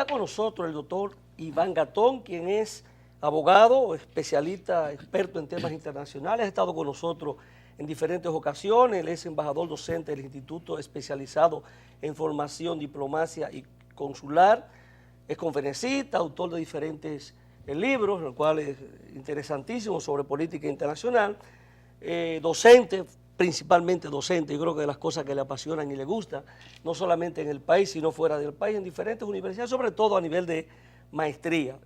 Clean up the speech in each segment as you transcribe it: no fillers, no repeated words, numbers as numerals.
con nosotros el doctor Iván Gatón, quien es abogado, especialista, experto en temas internacionales, ha estado con nosotros en diferentes ocasiones, él es embajador docente del Instituto Especializado en Formación, Diplomacia y Consular, es conferencista, autor de diferentes libros, los cuales interesantísimos sobre política internacional, docente, principalmente docente, yo creo que de las cosas que le apasionan y le gustan, no solamente en el país, sino fuera del país, en diferentes universidades, sobre todo a nivel de maestría.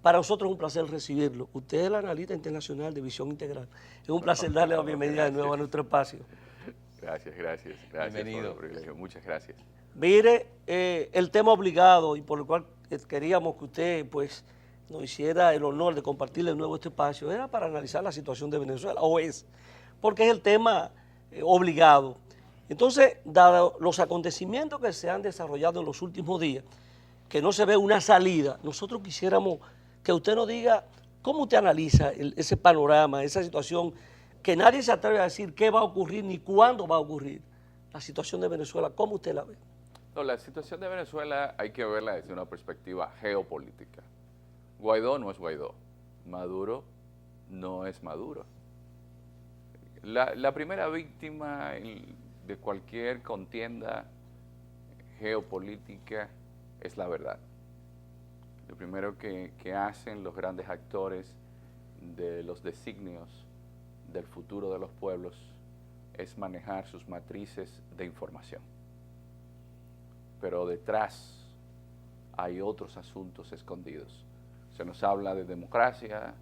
Para nosotros es un placer recibirlo. Usted es el analista internacional de Visión Integral. Es un placer darle la bienvenida de nuevo a nuestro espacio. Gracias Bienvenido. por el privilegio. Muchas gracias. Mire, el tema obligado y por el cual queríamos que usted pues nos hiciera el honor de compartirle de nuevo este espacio era para analizar la situación de Venezuela, o es, porque es el tema obligado. Entonces, dado los acontecimientos que se han desarrollado en los últimos días, que no se ve una salida, nosotros quisiéramos que usted nos diga cómo usted analiza ese panorama, esa situación, que nadie se atreve a decir qué va a ocurrir ni cuándo va a ocurrir. La situación de Venezuela, ¿cómo usted la ve? No, la situación de Venezuela hay que verla desde una perspectiva geopolítica. Guaidó no es Guaidó, Maduro no es Maduro. La primera víctima de cualquier contienda geopolítica es la verdad. Lo primero que hacen los grandes actores de los designios del futuro de los pueblos es manejar sus matrices de información. Pero detrás hay otros asuntos escondidos. Se nos habla de democracia,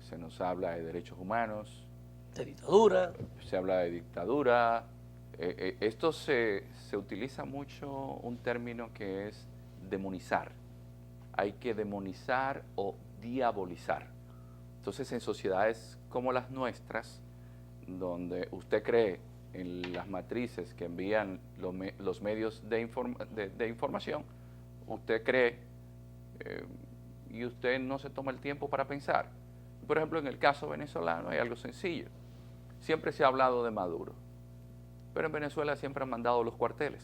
se nos habla de derechos humanos, De dictadura. se habla de dictadura. Esto se utiliza mucho un término que es demonizar. Hay que demonizar o diabolizar. Entonces, en sociedades como las nuestras, donde usted cree en las matrices que envían los medios de información, usted cree y usted no se toma el tiempo para pensar. Por ejemplo, en el caso venezolano hay algo sencillo. Siempre se ha hablado de Maduro, pero en Venezuela siempre han mandado los cuarteles.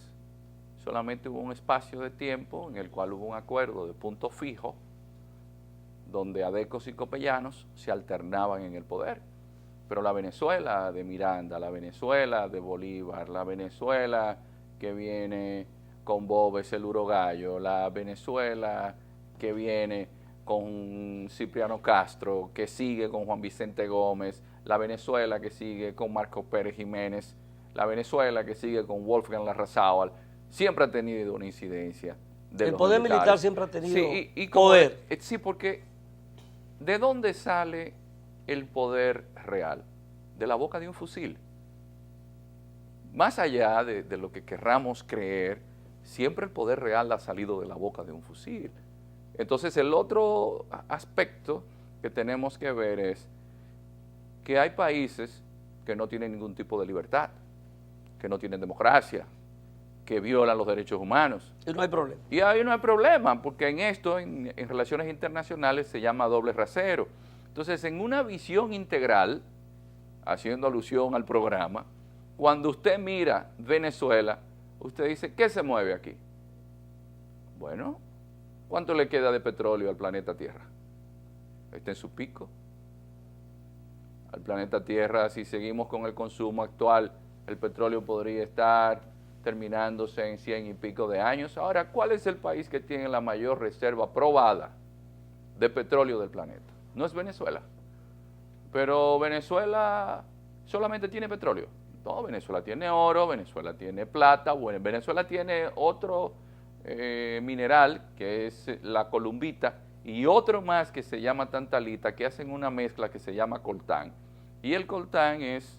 Solamente hubo un espacio de tiempo en el cual hubo un acuerdo de punto fijo, donde adecos y copellanos se alternaban en el poder. Pero la Venezuela de Miranda, la Venezuela de Bolívar, la Venezuela que viene con Boves el Urogallo, la Venezuela que viene con Cipriano Castro, que sigue con Juan Vicente Gómez, la Venezuela que sigue con Marcos Pérez Jiménez, la Venezuela que sigue con Wolfgang Larrazábal, siempre ha tenido una incidencia de El los poder militares. militar siempre ha tenido y poder. Sí, porque ¿de dónde sale el poder real? De la boca de un fusil. Más allá de lo que querramos creer, siempre el poder real ha salido de la boca de un fusil. Entonces, el otro aspecto que tenemos que ver es que hay países que no tienen ningún tipo de libertad, que no tienen democracia, que violan los derechos humanos. Y no hay problema. Y ahí no hay problema, porque en esto, en relaciones internacionales, se llama doble rasero. Entonces, en una visión integral, haciendo alusión al programa, cuando usted mira Venezuela, usted dice, ¿qué se mueve aquí? Bueno, ¿cuánto le queda de petróleo al planeta Tierra? Está en su pico. Al planeta Tierra, si seguimos con el consumo actual, el petróleo podría estar terminándose en 100 y pico de años. Ahora, ¿cuál es el país que tiene la mayor reserva probada de petróleo del planeta? No es Venezuela. Pero Venezuela solamente tiene petróleo. No, Venezuela tiene oro, Venezuela tiene plata, bueno, Venezuela tiene otro mineral que es la columbita y otro más que se llama tantalita, que hacen una mezcla que se llama coltán. Y el coltán es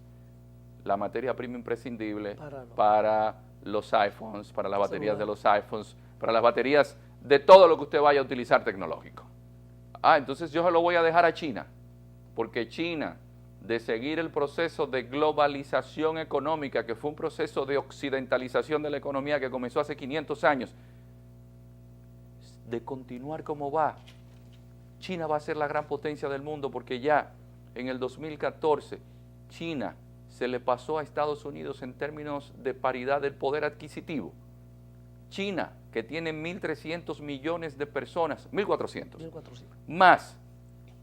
la materia prima imprescindible para los iPhones, para las baterías de los iPhones, para las baterías de todo lo que usted vaya a utilizar tecnológico. Entonces yo se lo voy a dejar a China, porque China, de seguir el proceso de globalización económica, que fue un proceso de occidentalización de la economía que comenzó hace 500 años, de continuar como va, China va a ser la gran potencia del mundo, porque ya en el 2014 China se le pasó a Estados Unidos en términos de paridad del poder adquisitivo. China, que tiene 1.300 millones de personas, 1.400, 1400. más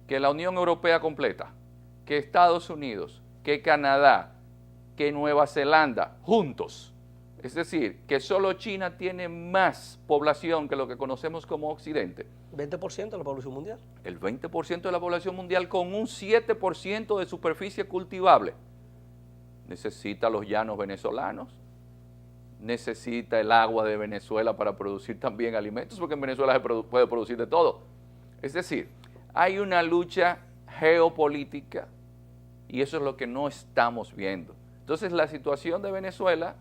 que la Unión Europea completa, que Estados Unidos, que Canadá, que Nueva Zelanda, juntos. Es decir, que solo China tiene más población que lo que conocemos como Occidente. 20% de la población mundial. El 20% de la población mundial con un 7% de superficie cultivable. Necesita los llanos venezolanos, necesita el agua de Venezuela para producir también alimentos, porque en Venezuela se puede producir de todo. Es decir, hay una lucha geopolítica y eso es lo que no estamos viendo. Entonces, la situación de Venezuela,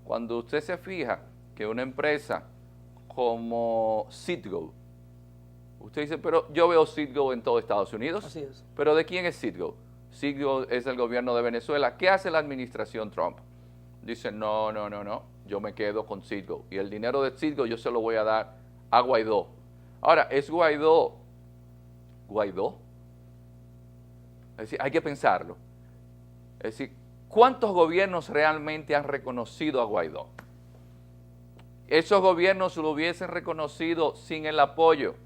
cuando usted se fija que una empresa como Citgo, usted dice, pero yo veo Citgo en todo Estados Unidos. Así es. ¿Pero de quién es Citgo? Citgo es el gobierno de Venezuela. ¿Qué hace la administración Trump? Dice, no, yo me quedo con Citgo. Y el dinero de Citgo yo se lo voy a dar a Guaidó. Ahora, ¿es Guaidó? Es decir, hay que pensarlo. Es decir, ¿cuántos gobiernos realmente han reconocido a Guaidó? Esos gobiernos lo hubiesen reconocido sin el apoyo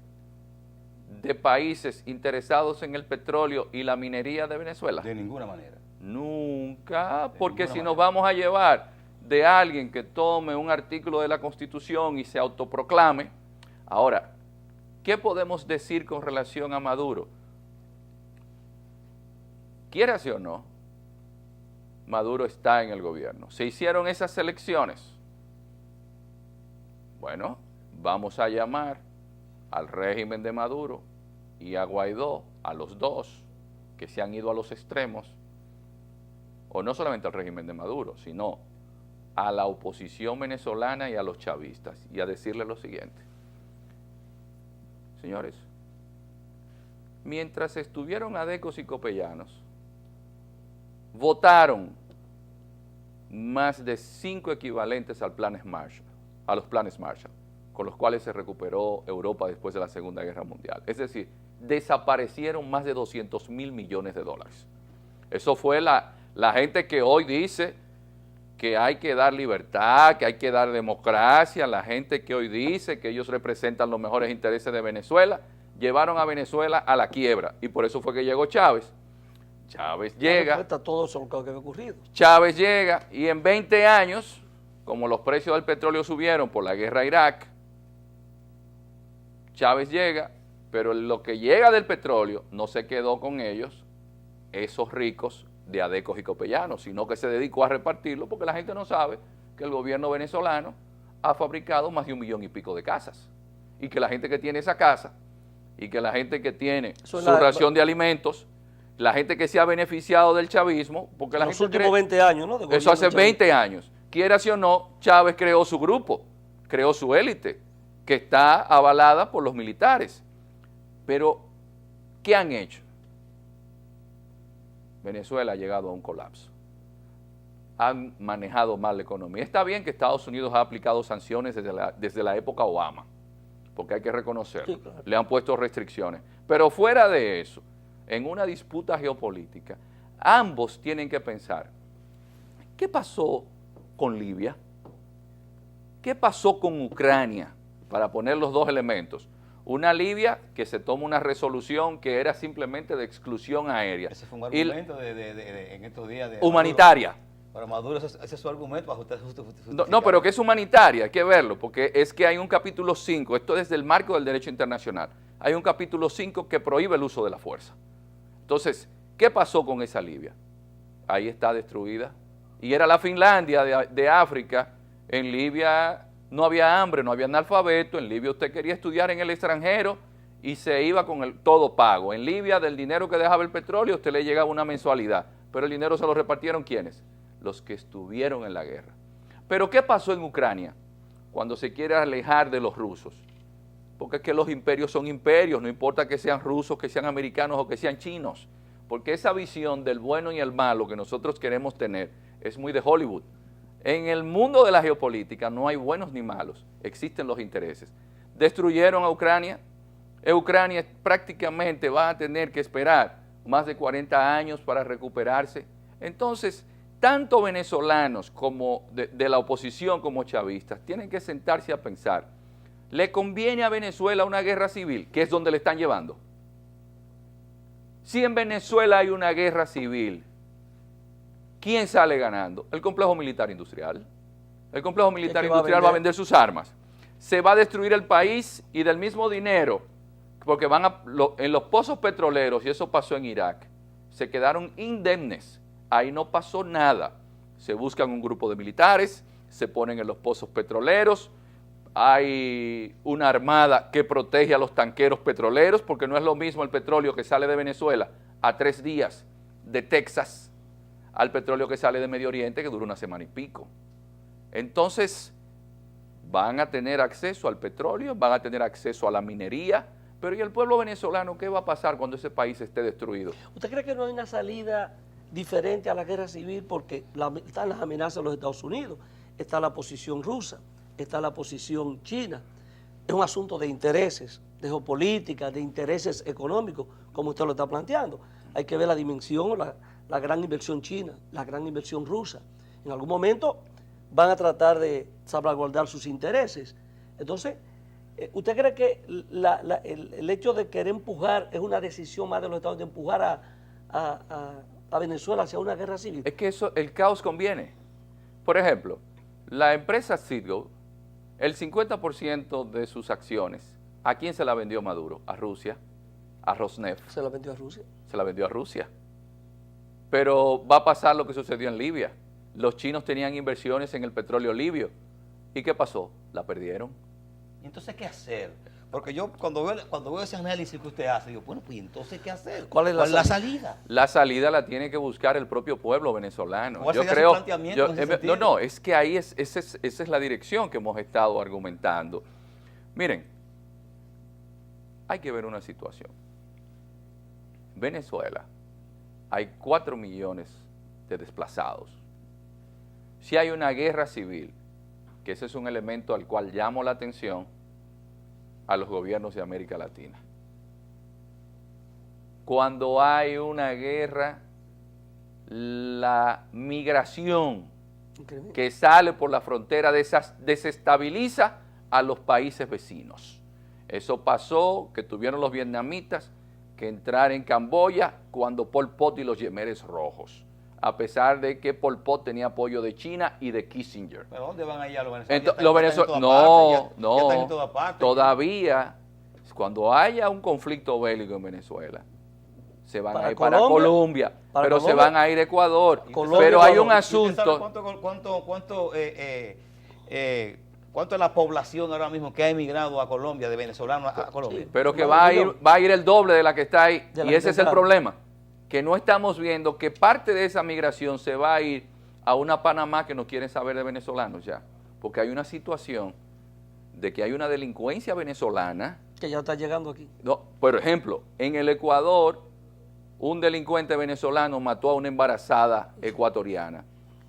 de países interesados en el petróleo y la minería de Venezuela. De ninguna manera. Nunca, porque ninguna si nos manera. vamos a llevar de alguien que tome un artículo de la Constitución y se autoproclame, ahora, ¿qué podemos decir con relación a Maduro? Quiérase o no, Maduro está en el gobierno. Se hicieron esas elecciones. Bueno, vamos a llamar al régimen de Maduro y a Guaidó, a los dos que se han ido a los extremos, o no solamente al régimen de Maduro, sino a la oposición venezolana y a los chavistas, y a decirle lo siguiente. Señores, mientras estuvieron adecos y copellanos, votaron más de 5 equivalentes a los planes Marshall, con los cuales se recuperó Europa después de la Segunda Guerra Mundial. Es decir, desaparecieron más de 200.000 millones de dólares. Eso fue la gente que hoy dice que hay que dar libertad, que hay que dar democracia, la gente que hoy dice que ellos representan los mejores intereses de Venezuela, llevaron a Venezuela a la quiebra, y por eso fue que llegó Chávez. Chávez llega, Todo eso lo que ha ocurrido. Chávez llega y en 20 años, como los precios del petróleo subieron por la guerra a Irak, Chávez llega, pero lo que llega del petróleo no se quedó con ellos, esos ricos de adecos y copellanos, sino que se dedicó a repartirlo porque la gente no sabe que el gobierno venezolano ha fabricado más de 1 millón y pico de casas, y que la gente que tiene esa casa y que la gente que tiene su ración de alimentos, la gente que se ha beneficiado del chavismo, porque la Los gente últimos 20 años, ¿no? eso hace 20 años. Quieras o no, Chávez creó su grupo, creó su élite, que está avalada por los militares. Pero, ¿qué han hecho? Venezuela ha llegado a un colapso. Han manejado mal la economía. Está bien que Estados Unidos ha aplicado sanciones desde la época Obama, porque hay que reconocerlo. Sí, claro. Le han puesto restricciones. Pero fuera de eso, en una disputa geopolítica, ambos tienen que pensar, ¿qué pasó con Libia? ¿Qué pasó con Ucrania? Para poner los dos elementos. Una Libia que se toma una resolución que era simplemente de exclusión aérea. Ese fue un argumento en estos días. Humanitaria. Maduro. Para Maduro ese es su argumento para justificar. No, pero que es humanitaria, hay que verlo, porque es que hay un capítulo 5, esto es del marco del derecho internacional, hay un capítulo 5 que prohíbe el uso de la fuerza. Entonces, ¿qué pasó con esa Libia? Ahí está destruida. Y era la Finlandia de África. En Libia no había hambre, no había analfabeto. En Libia usted quería estudiar en el extranjero y se iba con el todo pago. En Libia, del dinero que dejaba el petróleo, usted le llegaba una mensualidad. Pero el dinero se lo repartieron, ¿quiénes? Los que estuvieron en la guerra. Pero ¿qué pasó en Ucrania cuando se quiere alejar de los rusos? Porque es que los imperios son imperios, no importa que sean rusos, que sean americanos o que sean chinos. Porque esa visión del bueno y el malo que nosotros queremos tener es muy de Hollywood. En el mundo de la geopolítica no hay buenos ni malos, existen los intereses. Destruyeron a Ucrania. Ucrania prácticamente va a tener que esperar más de 40 años para recuperarse. Entonces, tanto venezolanos como de la oposición como chavistas tienen que sentarse a pensar ¿Le conviene a Venezuela una guerra civil, que es donde le están llevando? Si en Venezuela hay una guerra civil, ¿quién sale ganando? El complejo militar industrial. El complejo militar industrial va a vender sus armas. Se va a destruir el país y del mismo dinero, porque en los pozos petroleros, y eso pasó en Irak, se quedaron indemnes. Ahí no pasó nada. Se buscan un grupo de militares, se ponen en los pozos petroleros, hay una armada que protege a los tanqueros petroleros, porque no es lo mismo el petróleo que sale de Venezuela a 3 días de Texas al petróleo que sale de Medio Oriente, que dura una semana y pico. Entonces, van a tener acceso al petróleo, van a tener acceso a la minería, pero ¿y el pueblo venezolano qué va a pasar cuando ese país esté destruido? ¿Usted cree que no hay una salida diferente a la guerra civil? Porque están las amenazas de los Estados Unidos, está la posición rusa, está la posición china. Es un asunto de intereses, de geopolítica, de intereses económicos, como usted lo está planteando. Hay que ver la dimensión, la gran inversión china, la gran inversión rusa. En algún momento van a tratar de salvaguardar sus intereses. Entonces, ¿usted cree que el hecho de querer empujar es una decisión más de los Estados Unidos, de empujar a Venezuela hacia una guerra civil? Es que el caos conviene. Por ejemplo, la empresa Citgo, el 50% de sus acciones, ¿a quién se la vendió Maduro? A Rusia, a Rosneft. ¿Se la vendió a Rusia? Se la vendió a Rusia. Pero va a pasar lo que sucedió en Libia. Los chinos tenían inversiones en el petróleo libio. ¿Y qué pasó? La perdieron. ¿Y entonces qué hacer? Porque yo cuando veo ese análisis que usted hace, digo, bueno, pues entonces ¿qué hacer? ¿Cuál es la salida? La salida la tiene que buscar el propio pueblo venezolano. ¿Cuál Yo sería su creo, planteamiento en ese sentido? no, es que ahí esa es la dirección que hemos estado argumentando. Miren, hay que ver una situación. Venezuela, hay 4 millones de desplazados. Si hay una guerra civil, que ese es un elemento al cual llamo la atención a los gobiernos de América Latina. Cuando hay una guerra, la migración que sale por la frontera desestabiliza a los países vecinos. Eso pasó, que tuvieron los vietnamitas que entrar en Camboya cuando Pol Pot y los Yemeres rojos, a pesar de que Pol Pot tenía apoyo de China y de Kissinger. ¿Pero dónde van allá los venezolanos? Los venezolanos, no, todavía, cuando haya un conflicto bélico en Venezuela, se van a ir para Colombia, pero se van a ir a Ecuador. Pero hay un asunto. ¿Cuánto es la población ahora mismo que ha emigrado a Colombia, de venezolanos a Colombia? Sí, pero que va a ir el doble de la que está ahí. Y ese es el problema, que no estamos viendo que parte de esa migración se va a ir a una Panamá que no quieren saber de venezolanos ya. Porque hay una situación de que hay una delincuencia venezolana. Que ya está llegando aquí. No, por ejemplo, en el Ecuador, un delincuente venezolano mató a una embarazada ecuatoriana.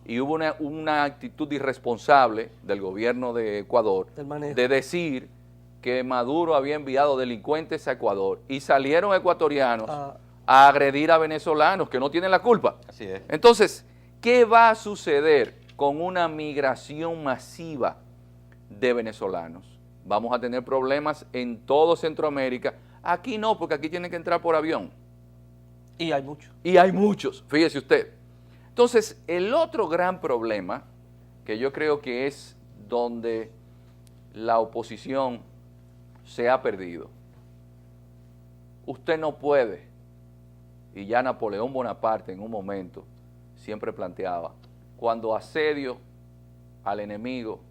Y hubo una actitud irresponsable del gobierno de Ecuador de decir que Maduro había enviado delincuentes a Ecuador y salieron ecuatorianos a agredir a venezolanos que no tienen la culpa. Así es. Entonces, ¿qué va a suceder con una migración masiva de venezolanos? Vamos a tener problemas en todo Centroamérica. Aquí no, porque aquí tienen que entrar por avión. Y hay muchos. Y hay muchos, fíjese usted. Entonces, el otro gran problema, que yo creo que es donde la oposición se ha perdido, usted no puede, y ya Napoleón Bonaparte en un momento siempre planteaba, cuando asedio al enemigo,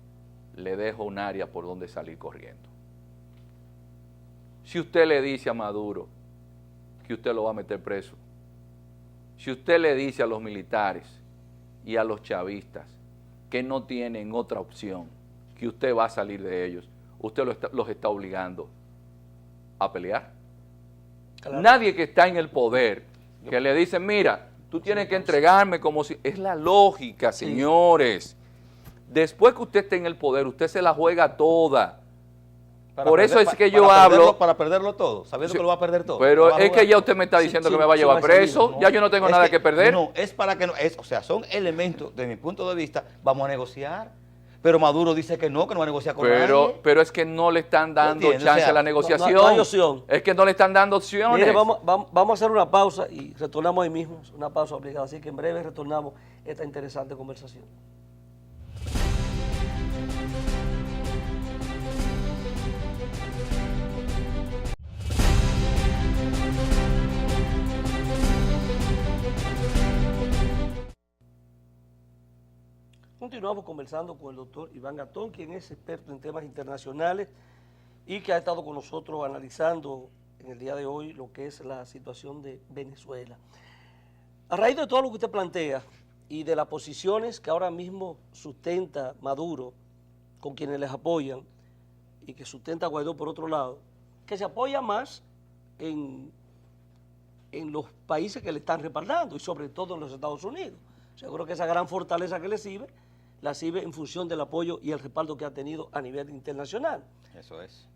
le dejo un área por donde salir corriendo. Si usted le dice a Maduro que usted lo va a meter preso, si usted le dice a los militares y a los chavistas que no tienen otra opción, que usted va a salir de ellos, usted los está obligando a pelear. Claro. Nadie que está en el poder, que le dice, mira, tú tienes que entregarme como si... Es la lógica, señores. Después que usted esté en el poder, usted se la juega toda. Por eso es que yo hablo... Para perderlo todo, sabiendo que lo va a perder todo. Pero es que ya usted me está diciendo que me va a llevar preso, ya yo no tengo nada que perder. No, es para que no, o sea, son elementos, de mi punto de vista, vamos a negociar. Pero Maduro dice que no va a negociar con nadie. Pero es que no le están dando ¿Entiendes? chance O sea, a la no negociación. hay opción. Es que no le están dando opciones. Mire, vamos a hacer una pausa y retornamos ahí mismo, una pausa obligada, así que en breve retornamos esta interesante conversación. Continuamos conversando con el doctor Iván Gatón, quien es experto en temas internacionales y que ha estado con nosotros analizando en el día de hoy lo que es la situación de Venezuela. A raíz de todo lo que usted plantea y de las posiciones que ahora mismo sustenta Maduro con quienes les apoyan y que sustenta Guaidó por otro lado, que se apoya más en los países que le están respaldando y sobre todo en los Estados Unidos. Yo creo que esa gran fortaleza que le sirve, la sirve en función del apoyo y el respaldo que ha tenido a nivel internacional. Eso es.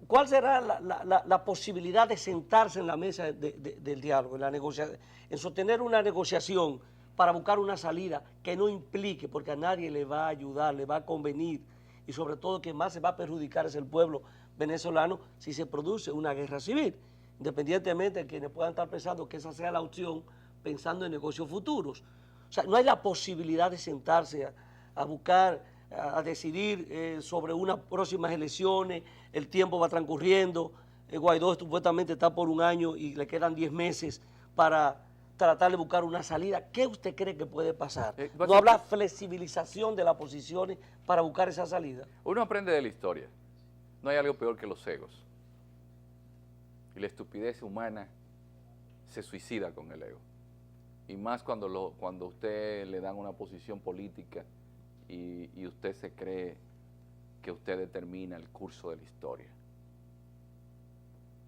¿Cuál será la posibilidad de sentarse en la mesa del diálogo, en sostener una negociación para buscar una salida que no implique, porque a nadie le va a ayudar, le va a convenir, y sobre todo que más se va a perjudicar es el pueblo venezolano si se produce una guerra civil, independientemente de quienes puedan estar pensando que esa sea la opción, pensando en negocios futuros? O sea, no hay la posibilidad de sentarse a buscar, a decidir sobre unas próximas elecciones, el tiempo va transcurriendo, Guaidó supuestamente está por un año y le quedan 10 meses para tratar de buscar una salida. ¿Qué usted cree que puede pasar? ¿No habrá flexibilización de las posiciones para buscar esa salida? Uno aprende de la historia. No hay algo peor que los egos. Y la estupidez humana se suicida con el ego. Y más cuando usted le dan una posición política y usted se cree que usted determina el curso de la historia.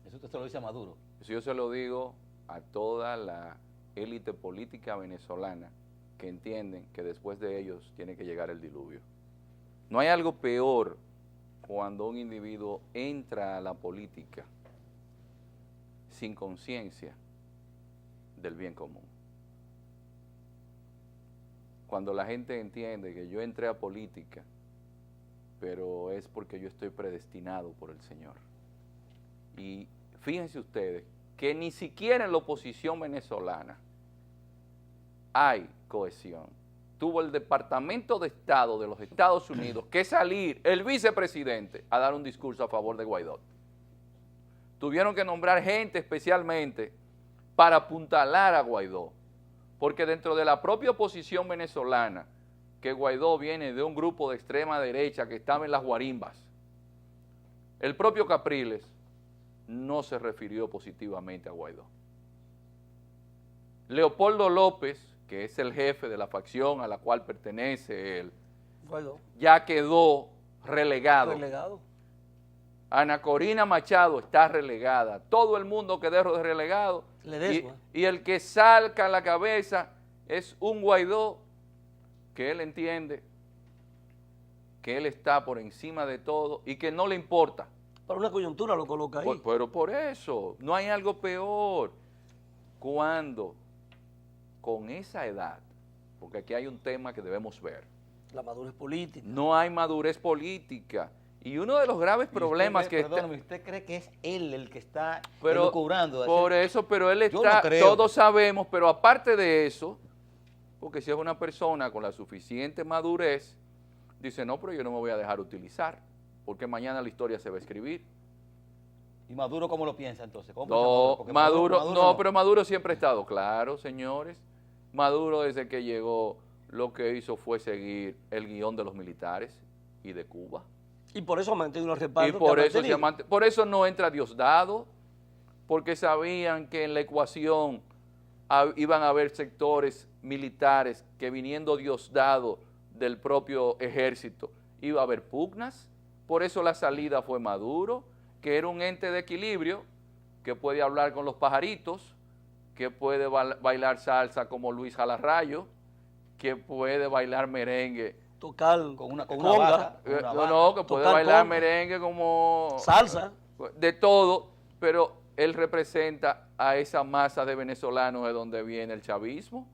Eso usted se lo dice a Maduro. Eso yo se lo digo a toda la élite política venezolana que entienden que después de ellos tiene que llegar el diluvio. No hay algo peor cuando un individuo entra a la política sin conciencia del bien común. Cuando la gente entiende que yo entré a política, pero es porque yo estoy predestinado por el Señor. Y fíjense ustedes que ni siquiera en la oposición venezolana hay cohesión. Tuvo el Departamento de Estado de los Estados Unidos que salir, el vicepresidente, a dar un discurso a favor de Guaidó. Tuvieron que nombrar gente especialmente para apuntalar a Guaidó, porque dentro de la propia oposición venezolana, que Guaidó viene de un grupo de extrema derecha que estaba en las guarimbas, el propio Capriles no se refirió positivamente a Guaidó. Leopoldo López, que es el jefe de la facción a la cual pertenece él, Guaidó ya quedó relegado. Ana Corina Machado está relegada. Todo el mundo quedó relegado. Y el que salca a la cabeza es un Guaidó que él entiende que él está por encima de todo y que no le importa. Para una coyuntura lo coloca ahí. Pero por eso, no hay algo peor. Cuando con esa edad, porque aquí hay un tema que debemos ver. La madurez política. No hay madurez política. Y uno de los graves problemas que... Perdóname, ¿usted cree que es él el que está elucubrando? Por eso, pero él está... Todos sabemos, pero aparte de eso, porque si es una persona con la suficiente madurez, dice, no, pero yo no me voy a dejar utilizar, porque mañana la historia se va a escribir. ¿Y Maduro cómo lo piensa entonces? No, pero Maduro siempre ha estado claro, señores. Maduro desde que llegó lo que hizo fue seguir el guión de los militares y de Cuba. Y por eso ha mantenido el respaldo. Y por eso no entra Diosdado, porque sabían que en la ecuación iban a haber sectores militares que viniendo Diosdado del propio ejército iba a haber pugnas. Por eso la salida fue Maduro, que era un ente de equilibrio, que puede hablar con los pajaritos, que puede bailar salsa como Luis Jalarrayo, que puede bailar merengue. Tocar con una que puede bailar merengue como... salsa. De todo, pero él representa a esa masa de venezolanos de donde viene el chavismo,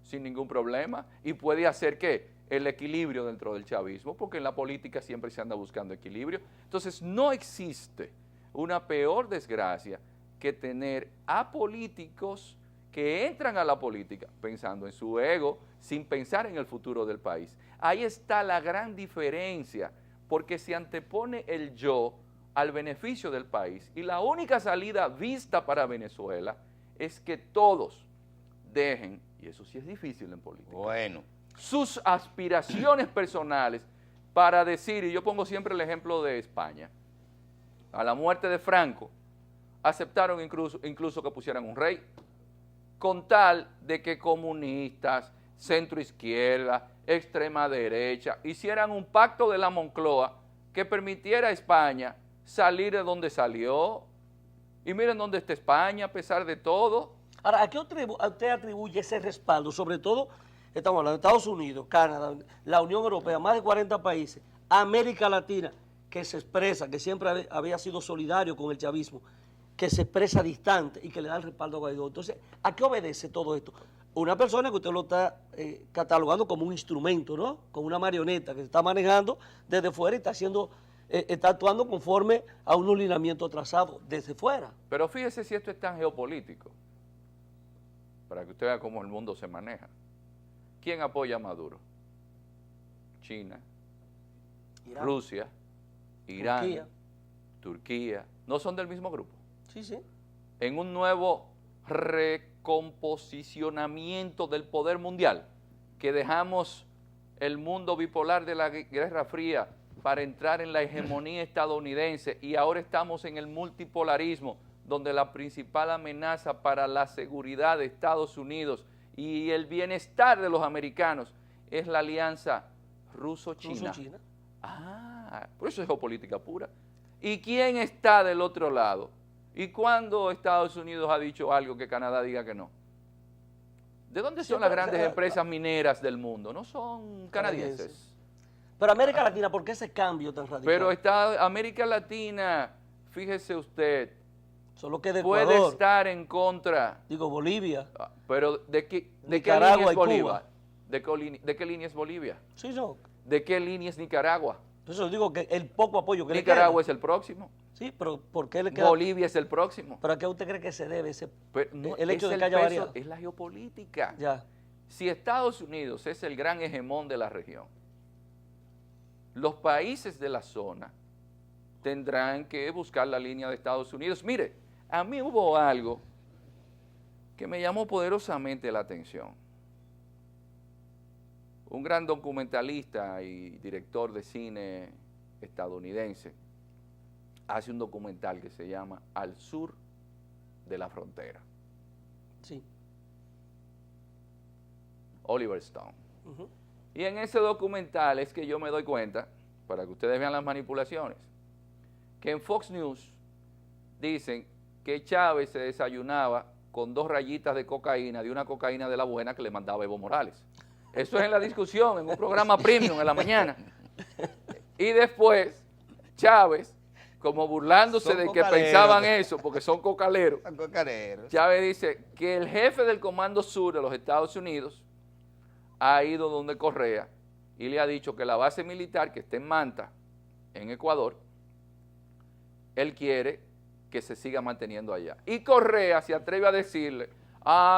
sin ningún problema, y puede hacer que el equilibrio dentro del chavismo, porque en la política siempre se anda buscando equilibrio. Entonces, no existe una peor desgracia que tener a políticos que entran a la política pensando en su ego, sin pensar en el futuro del país. Ahí está la gran diferencia, porque se antepone el yo al beneficio del país, y la única salida vista para Venezuela es que todos dejen, y eso sí es difícil en política, Bueno, sus aspiraciones personales para decir, y yo pongo siempre el ejemplo de España, a la muerte de Franco, aceptaron incluso que pusieran un rey, con tal de que comunistas, centro izquierda, extrema derecha, hicieran un pacto de la Moncloa que permitiera a España salir de donde salió. Y miren dónde está España a pesar de todo. Ahora, ¿a qué usted atribuye ese respaldo? Sobre todo, estamos hablando de Estados Unidos, Canadá, la Unión Europea, más de 40 países, América Latina, que se expresa, que siempre había sido solidario con el chavismo, que se expresa distante y que le da el respaldo a Guaidó. Entonces, ¿a qué obedece todo esto? Una persona que usted lo está catalogando como un instrumento, ¿no? Como una marioneta que se está manejando desde fuera y está actuando conforme a un lineamiento trazado desde fuera. Pero fíjese si esto es tan geopolítico, para que usted vea cómo el mundo se maneja. ¿Quién apoya a Maduro? China, Irán, Rusia, Irán, Turquía. Turquía. ¿No son del mismo grupo? Sí, sí. En un nuevo recomposicionamiento del poder mundial, que dejamos el mundo bipolar de la Guerra Fría para entrar en la hegemonía estadounidense, y ahora estamos en el multipolarismo, donde la principal amenaza para la seguridad de Estados Unidos y el bienestar de los americanos es la alianza ruso-china. Ruso-China. Ah, por eso es geopolítica pura. ¿Y quién está del otro lado? ¿Y cuándo Estados Unidos ha dicho algo que Canadá diga que no? ¿De dónde son las grandes empresas mineras del mundo? No son canadienses. Pero América Latina, ¿por qué ese cambio tan radical? Pero está América Latina, fíjese usted, Solo que de puede Ecuador, estar en contra. digo Bolivia. Pero ¿de qué Nicaragua línea es y Bolivia? Cuba. ¿De qué línea es Bolivia? Sí, no. ¿De qué línea es Nicaragua? Por eso digo que el poco apoyo que Nicaragua le es el próximo. queda. Sí, pero ¿por qué le queda? Bolivia es el próximo. ¿Pero a qué usted cree que se debe Pero no, el hecho es de que haya peso, variado? es la geopolítica. Ya. Si Estados Unidos es el gran hegemón de la región, los países de la zona tendrán que buscar la línea de Estados Unidos. Mire, a mí hubo algo que me llamó poderosamente la atención. Un gran documentalista y director de cine estadounidense hace un documental que se llama Al sur de la frontera. Sí. Oliver Stone. Ujú. Y en ese documental es que yo me doy cuenta, para que ustedes vean las manipulaciones, que en Fox News dicen que Chávez se desayunaba con 2 rayitas de cocaína, de una cocaína de la buena que le mandaba Evo Morales. Eso es en la discusión, en un programa premium en la mañana. Y después, Chávez, como burlándose Son de que cocaleros. pensaban eso, porque son cocaleros, San Cocareros. Chávez dice que el jefe del Comando Sur de los Estados Unidos ha ido donde Correa y le ha dicho que la base militar que está en Manta, en Ecuador, él quiere que se siga manteniendo allá. Y Correa se atreve a decirle,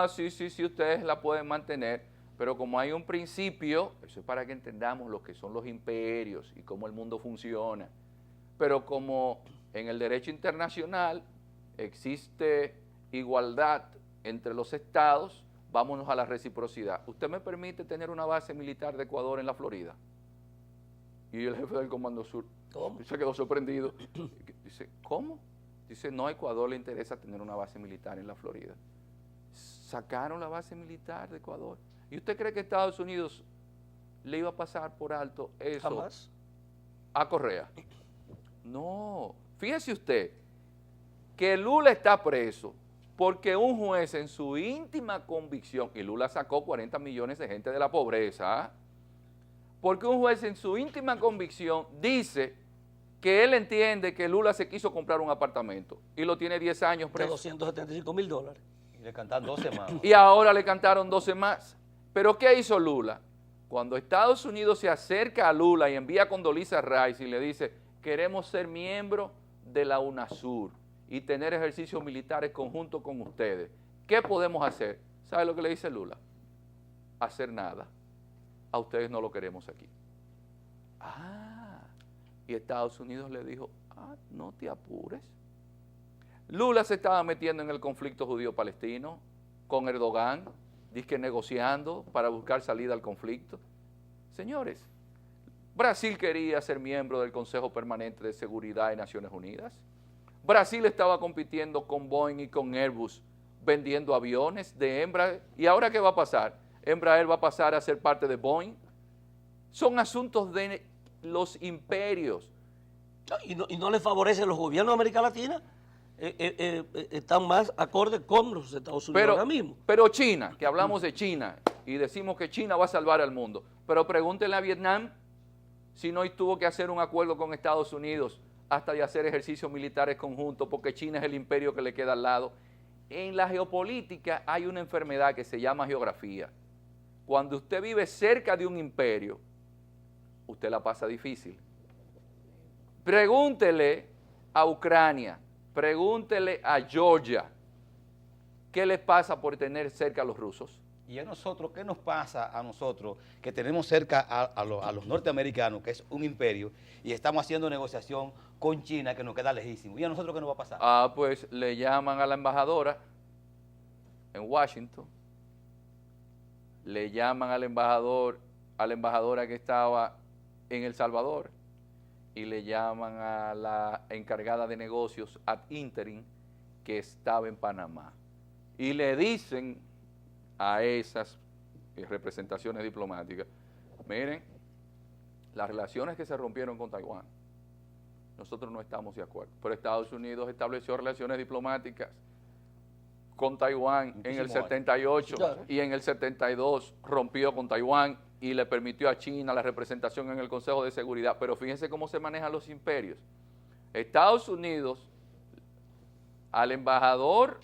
sí, ustedes la pueden mantener, pero como hay un principio, eso es para que entendamos lo que son los imperios y cómo el mundo funciona, pero como en el derecho internacional existe igualdad entre los estados, vámonos a la reciprocidad. ¿Usted me permite tener una base militar de Ecuador en la Florida? Y el jefe del Comando Sur se quedó sorprendido. Dice, ¿cómo? Dice, no, a Ecuador le interesa tener una base militar en la Florida. Sacaron la base militar de Ecuador. ¿Y usted cree que Estados Unidos le iba a pasar por alto eso Jamás. a Correa? No. Fíjese usted que Lula está preso porque un juez en su íntima convicción, y Lula sacó 40 millones de gente de la pobreza, porque un juez en su íntima convicción dice que él entiende que Lula se quiso comprar un apartamento y lo tiene 10 años De preso. $275,000. Y le cantan 12 más. Y ahora le cantaron 12 más. ¿Pero qué hizo Lula? Cuando Estados Unidos se acerca a Lula y envía a Condoleezza Rice y le dice, queremos ser miembro de la UNASUR y tener ejercicios militares conjuntos con ustedes, ¿qué podemos hacer? ¿Sabe lo que le dice Lula? Hacer nada. A ustedes no lo queremos aquí. Y Estados Unidos le dijo, no te apures. Lula se estaba metiendo en el conflicto judío-palestino con Erdogan, dizque negociando para buscar salida al conflicto. Señores, Brasil quería ser miembro del Consejo Permanente de Seguridad de Naciones Unidas. Brasil estaba compitiendo con Boeing y con Airbus, vendiendo aviones de Embraer. ¿Y ahora qué va a pasar? Embraer va a pasar a ser parte de Boeing. Son asuntos de los imperios. Y no les favorecen los gobiernos de América Latina. Están más acordes con los Estados Unidos ahora mismo. Pero China, que hablamos de China y decimos que China va a salvar al mundo, pero pregúntenle a Vietnam si no tuvo que hacer un acuerdo con Estados Unidos hasta de hacer ejercicios militares conjuntos porque China es el imperio que le queda al lado. En la geopolítica hay una enfermedad que se llama geografía. Cuando usted vive cerca de un imperio, usted la pasa difícil. Pregúntele a Ucrania, pregúntele a Georgia, ¿qué les pasa por tener cerca a los rusos? Y a nosotros, ¿qué nos pasa a nosotros que tenemos cerca a los norteamericanos, que es un imperio, y estamos haciendo negociación con China que nos queda lejísimo? ¿Y a nosotros qué nos va a pasar? Pues le llaman a la embajadora en Washington, le llaman al embajador, a la embajadora que estaba en El Salvador, y le llaman a la encargada de negocios ad interim que estaba en Panamá. Y le dicen a esas representaciones diplomáticas, miren, las relaciones que se rompieron con Taiwán, nosotros no estamos de acuerdo. Pero Estados Unidos estableció relaciones diplomáticas con Taiwán en el 78 Claro. y en el 72 rompió con Taiwán y le permitió a China la representación en el Consejo de Seguridad. Pero fíjense cómo se manejan los imperios. Estados Unidos, al embajador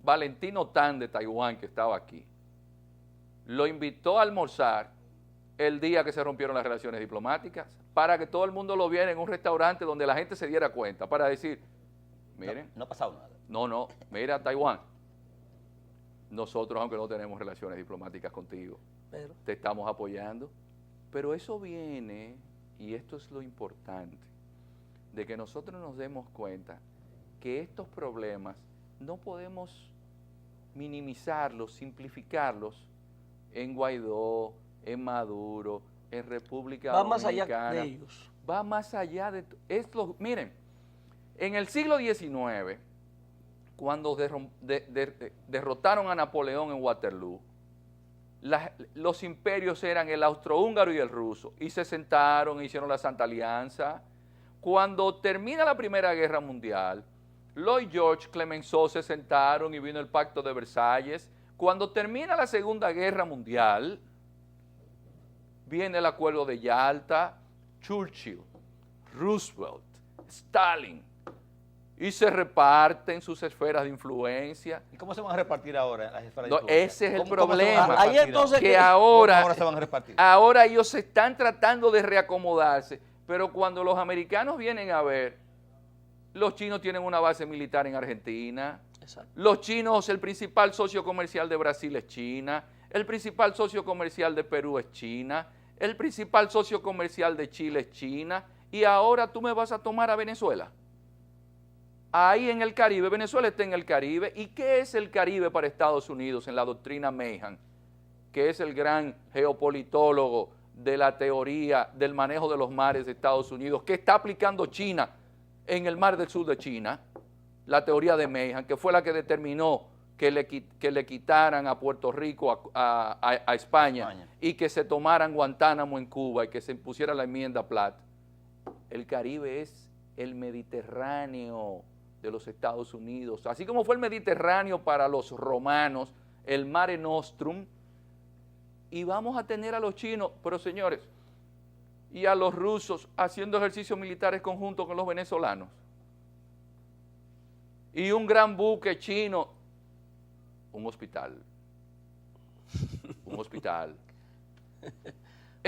Valentino Tan de Taiwán, que estaba aquí, lo invitó a almorzar el día que se rompieron las relaciones diplomáticas para que todo el mundo lo viera en un restaurante donde la gente se diera cuenta, para decir, miren, No ha pasado nada. no, mira Taiwán, nosotros aunque no tenemos relaciones diplomáticas contigo, Pero te estamos apoyando, pero eso viene, y esto es lo importante, de que nosotros nos demos cuenta que estos problemas no podemos minimizarlos, simplificarlos en Guaidó, en Maduro, en República va más allá Dominicana. de ellos. Va más allá de... miren, en el siglo XIX, cuando derrotaron a Napoleón en Waterloo, los imperios eran el austrohúngaro y el ruso, y se sentaron e hicieron la Santa Alianza. Cuando termina la Primera Guerra Mundial, Lloyd George, Clemenceau se sentaron y vino el Pacto de Versalles. Cuando termina la Segunda Guerra Mundial, viene el Acuerdo de Yalta, Churchill, Roosevelt, Stalin, y se reparten sus esferas de influencia. ¿Y cómo se van a repartir ahora las esferas de No, influencia? ese es el ¿Cómo se van a problema. repartir Ahí entonces Que ¿Cómo ahora se van a repartir? Ahora ellos se están tratando de reacomodarse, pero cuando los americanos vienen a ver, los chinos tienen una base militar en Argentina, Exacto. los chinos, el principal socio comercial de Brasil es China, el principal socio comercial de Perú es China, el principal socio comercial de Chile es China, y ahora tú me vas a tomar a Venezuela. Ahí en el Caribe, Venezuela está en el Caribe. ¿Y qué es el Caribe para Estados Unidos en la doctrina Mahan, que es el gran geopolitólogo de la teoría del manejo de los mares de Estados Unidos, que está aplicando China en el mar del sur de China, la teoría de Mahan, que fue la que determinó que le quitaran a Puerto Rico, a España, y que se tomaran Guantánamo en Cuba y que se impusiera la enmienda Platt. El Caribe es el Mediterráneo de los Estados Unidos, así como fue el Mediterráneo para los romanos, el Mare Nostrum, y vamos a tener a los chinos, pero señores, y a los rusos haciendo ejercicios militares conjuntos con los venezolanos, y un gran buque chino, un hospital,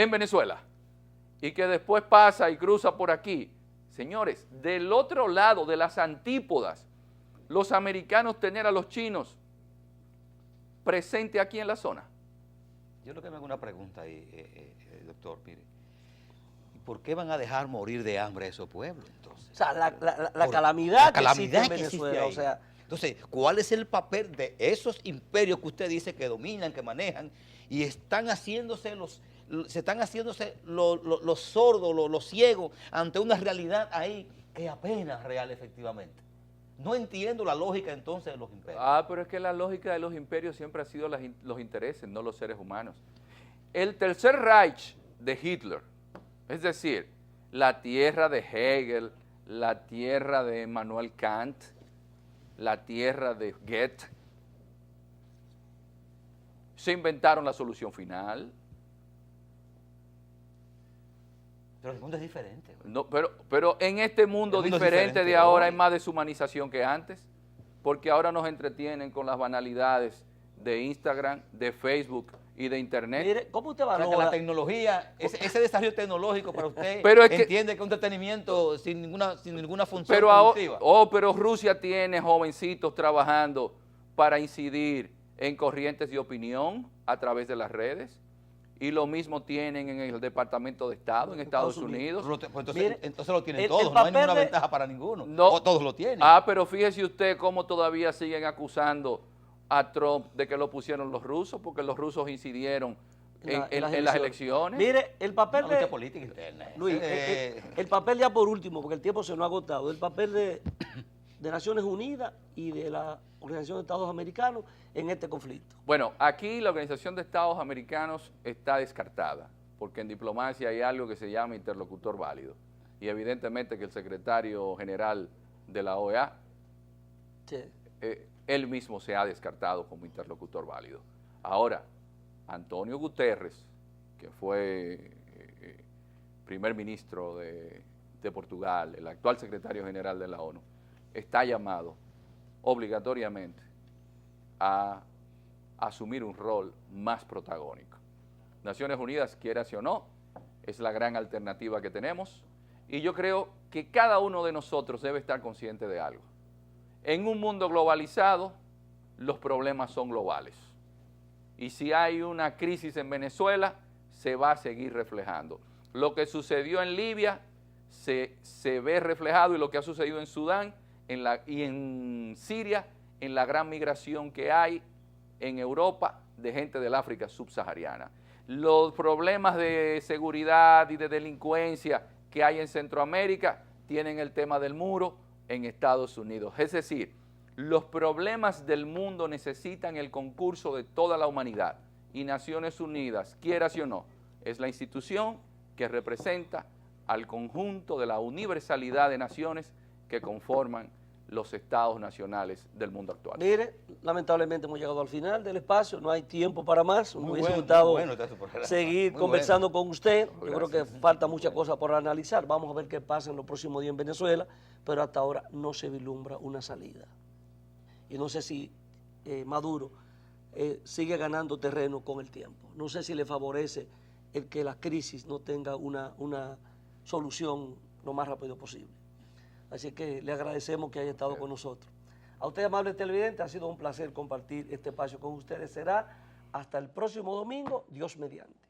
en Venezuela y que después pasa y cruza por aquí. Señores, del otro lado de las antípodas, los americanos tener a los chinos presentes aquí en la zona. Yo lo que me hago una pregunta ahí, doctor, mire. ¿Por qué van a dejar morir de hambre a esos pueblos entonces? O sea, la calamidad que existe en que existe Venezuela, ahí. o sea, Entonces, ¿cuál es el papel de esos imperios que usted dice que dominan, que manejan y están haciéndose los sordos, los ciegos ante una realidad ahí que apenas real efectivamente? No entiendo la lógica entonces de los imperios. Pero es que la lógica de los imperios siempre ha sido los intereses, no los seres humanos. El Tercer Reich de Hitler, es decir, la tierra de Hegel, la tierra de Immanuel Kant, la tierra de Goethe, se inventaron la solución final. Pero el mundo es diferente. No, pero en este mundo El mundo es diferente diferente de ahora hoy. hay más deshumanización que antes, porque ahora nos entretienen con las banalidades de Instagram, de Facebook y de Internet. mire, ¿cómo usted O sea, que la valora? tecnología, ese desarrollo tecnológico para usted Pero es que- entiende que es un entretenimiento sin ninguna función Pero, ahora, productiva. pero Rusia tiene jovencitos trabajando para incidir en corrientes de opinión a través de las redes, y lo mismo tienen en el Departamento de Estado en Estados Unidos. Pues Mire, entonces lo tienen el todos, no hay papel ninguna de- ventaja para ninguno. No. O todos lo tienen. Pero fíjese usted cómo todavía siguen acusando a Trump de que lo pusieron los rusos, porque los rusos incidieron en las elecciones. Mire, el papel Una lucha de... política interna. Luis, el papel ya por último, porque el tiempo se nos ha agotado, el papel de Naciones Unidas y de la Organización de Estados Americanos en este conflicto. Bueno, aquí la Organización de Estados Americanos está descartada, porque en diplomacia hay algo que se llama interlocutor válido. Y evidentemente que el secretario general de la OEA, Sí. él mismo se ha descartado como interlocutor válido. Ahora, Antonio Guterres, que fue primer ministro de Portugal, el actual secretario general de la ONU, está llamado obligatoriamente a asumir un rol más protagónico. Naciones Unidas, quieras o no, es la gran alternativa que tenemos, y yo creo que cada uno de nosotros debe estar consciente de algo. En un mundo globalizado, los problemas son globales. Y si hay una crisis en Venezuela, se va a seguir reflejando. Lo que sucedió en Libia se ve reflejado, y lo que ha sucedido en Sudán y en Siria, en la gran migración que hay en Europa de gente del África subsahariana. Los problemas de seguridad y de delincuencia que hay en Centroamérica tienen el tema del muro en Estados Unidos. Es decir, los problemas del mundo necesitan el concurso de toda la humanidad, y Naciones Unidas, quieras o no, es la institución que representa al conjunto de la universalidad de naciones que conforman los estados nacionales del mundo actual. Mire, lamentablemente hemos llegado al final del espacio, no hay tiempo para más. Nos Muy hubiese bueno, gustado muy bueno está su programa. seguir Muy conversando bueno. con usted. Yo creo Gracias. que falta muchas cosas por analizar. Vamos a ver qué pasa en los próximos días en Venezuela, pero hasta ahora no se vislumbra una salida. Y no sé si Maduro sigue ganando terreno con el tiempo. No sé si le favorece el que la crisis no tenga una solución lo más rápido posible. Así que le agradecemos que haya estado con nosotros. A usted, amable televidente, ha sido un placer compartir este espacio con ustedes. Será hasta el próximo domingo, Dios mediante.